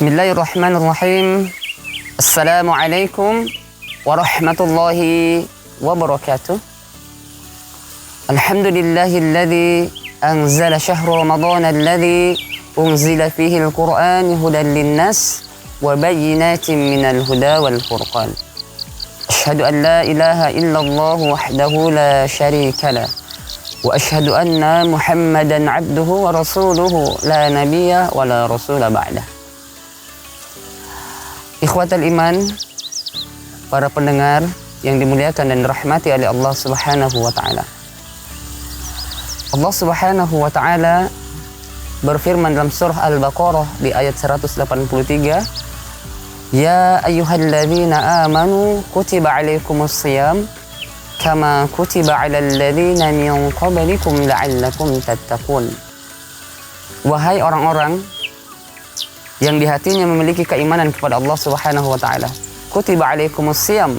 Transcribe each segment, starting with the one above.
Bismillahirrahmanirrahim. Assalamualaikum warahmatullahi wabarakatuh. Alhamdulillahilladzi anzala syahra ramadhana alladzi unzila fihi al-Qur'an hudan linnas wa bayyinatin minal huda wal furqan. Asyhadu an la ilaha illallah wahdahu la syarika lah wa asyhadu anna Muhammadan abduhu wa rasuluhu la nabiyya wa la rasula ba'dah. Ikhwatal iman, para pendengar yang dimuliakan dan dirahmati oleh Allah Subhanahu wa taala. Allah Subhanahu wa taala berfirman dalam surah Al-Baqarah di ayat 183, "Ya ayyuhalladzina amanu kutiba 'alaikumus shiyam kama kutiba 'alal ladzina min qablikum la'allakum tattaqun." Wahai orang-orang yang di hatinya memiliki keimanan kepada Allah Subhanahu wa taala, kutiba 'alaikumus shiyam,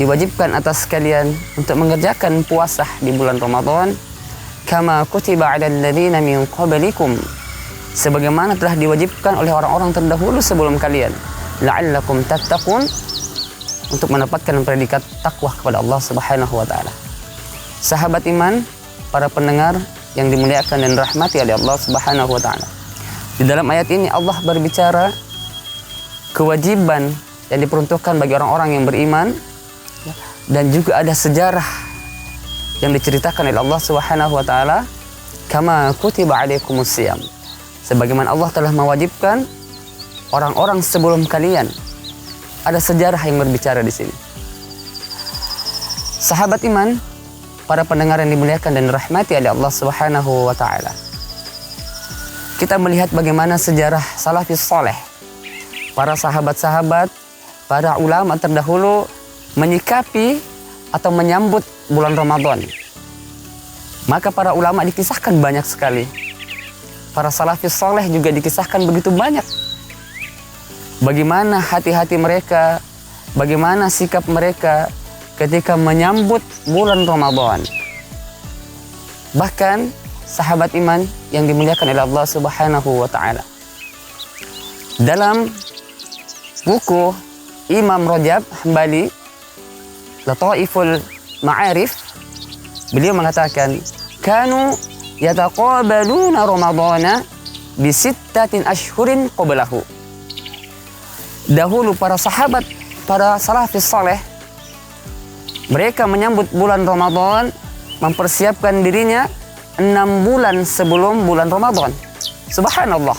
diwajibkan atas kalian untuk mengerjakan puasa di bulan Ramadan, kama kutiba 'alal ladzina min qablikum, sebagaimana telah diwajibkan oleh orang-orang terdahulu sebelum kalian, la'allakum tattaqun, untuk mendapatkan predikat takwa kepada Allah Subhanahu wa taala. Sahabat iman, para pendengar yang dimuliakan dan dirahmati oleh Allah Subhanahu wa taala. Di dalam ayat ini Allah berbicara kewajiban yang diperuntukkan bagi orang-orang yang beriman, dan juga ada sejarah yang diceritakan oleh Allah Subhanahu wa taala, kama kutiba 'alaikumus shiyam, sebagaimana Allah telah mewajibkan orang-orang sebelum kalian. Ada sejarah yang berbicara di sini. Sahabat iman, para pendengar yang dimuliakan dan dirahmati oleh Allah Subhanahu wa taala. Kita melihat bagaimana sejarah salafus saleh, para sahabat-sahabat, para ulama terdahulu menyikapi atau menyambut bulan Ramadan. Maka para ulama dikisahkan banyak sekali. Para salafus saleh juga dikisahkan begitu banyak. Bagaimana hati-hati mereka, bagaimana sikap mereka ketika menyambut bulan Ramadan. Bahkan sahabat iman yang dimuliakan oleh Allah Subhanahu wa taala, dalam buku Imam Rajab Hambali Lataiful Ma'arif, beliau mengatakan, kanu yataqabaluna ramadhana bi sittatin ashhurin qablahu. Dahulu para sahabat, para salafus saleh, mereka menyambut bulan Ramadan, mempersiapkan dirinya 6 bulan sebelum bulan Ramadan. Subhanallah,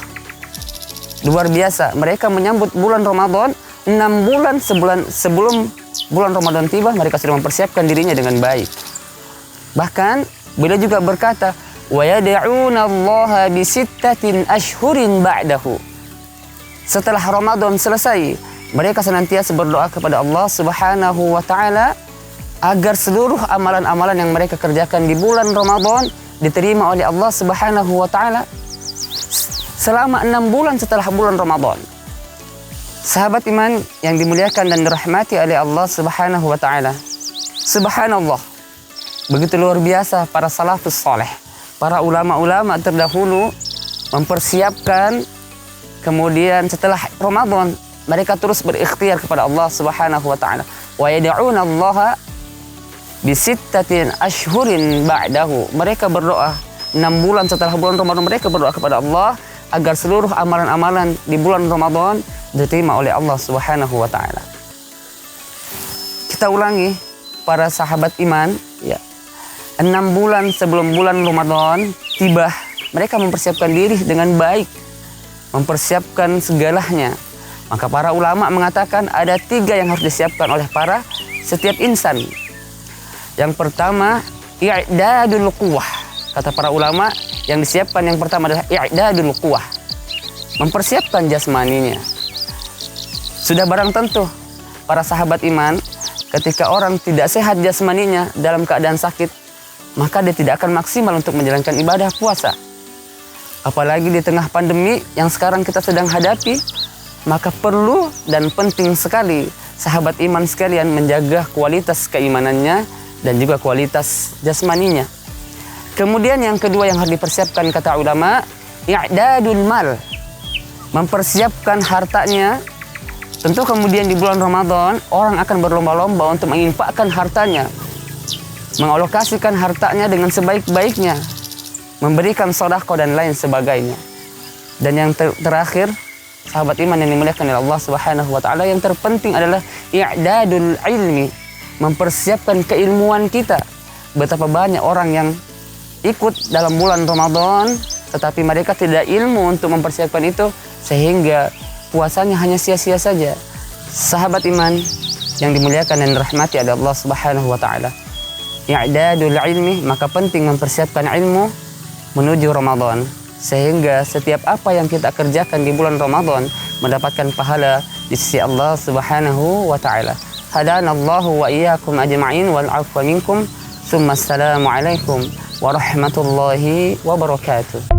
luar biasa. Mereka menyambut bulan Ramadan 6 bulan sebelum bulan Ramadan tiba. Mereka sudah mempersiapkan dirinya dengan baik. Bahkan beliau juga berkata, wa yad'una Allah bi sittatin ashhurin ba'dahu. Setelah Ramadan selesai, mereka senantiasa berdoa kepada Allah Subhanahu wa taala agar seluruh amalan-amalan yang mereka kerjakan di bulan Ramadan diterima oleh Allah Subhanahu wa taala selama 6 bulan setelah bulan Ramadan. Sahabat iman yang dimuliakan dan dirahmati oleh Allah Subhanahu wa taala. Subhanallah, begitu luar biasa para salafus saleh, para ulama-ulama terdahulu mempersiapkan, kemudian setelah Ramadan mereka terus berikhtiar kepada Allah Subhanahu wa taala. Wa yad'una Allah bisittatin ashhurin ba'dahu. Mereka berdoa 6 bulan setelah bulan Ramadan, mereka berdoa kepada Allah agar seluruh amalan-amalan di bulan Ramadan diterima oleh Allah Subhanahu wa taala. Kita ulangi, para sahabat iman, ya. 6 bulan sebelum bulan Ramadan tiba, mereka mempersiapkan diri dengan baik, mempersiapkan segalanya. Maka para ulama mengatakan ada 3 yang harus disiapkan oleh setiap insan. Yang pertama, i'dadul quwwah. Kata para ulama, yang disiapkan yang pertama adalah i'dadul quwwah, mempersiapkan jasmaninya. Sudah barang tentu para sahabat iman, ketika orang tidak sehat jasmaninya dalam keadaan sakit, maka dia tidak akan maksimal untuk menjalankan ibadah puasa. Apalagi di tengah pandemi yang sekarang kita sedang hadapi, maka perlu dan penting sekali sahabat iman sekalian menjaga kualitas keimanannya dan juga kualitas jasmaninya. Kemudian yang kedua yang harus dipersiapkan kata ulama, i'dadul mal, mempersiapkan hartanya. Tentu kemudian di bulan Ramadan orang akan berlomba-lomba untuk menginfakkan hartanya, mengalokasikan hartanya dengan sebaik-baiknya, memberikan sedekah dan lain sebagainya. Dan yang terakhir, sahabat iman yang dimuliakan oleh Allah Subhanahu wa taala, yang terpenting adalah i'dadul ilmi, mempersiapkan keilmuan kita. Betapa banyak orang yang ikut dalam bulan Ramadan tetapi mereka tidak ilmu untuk mempersiapkan itu, sehingga puasanya hanya sia-sia saja. Sahabat iman yang dimuliakan dan dirahmati oleh Allah Subhanahu wa taala, i'dadul ilmi, maka penting mempersiapkan ilmu menuju Ramadan, sehingga setiap apa yang kita kerjakan di bulan Ramadan mendapatkan pahala di sisi Allah Subhanahu wa taala. Hadanallahu wa iyyakum ajma'in wal 'afwa minkum. Assalamu alaikum warahmatullahi wabarakatuh.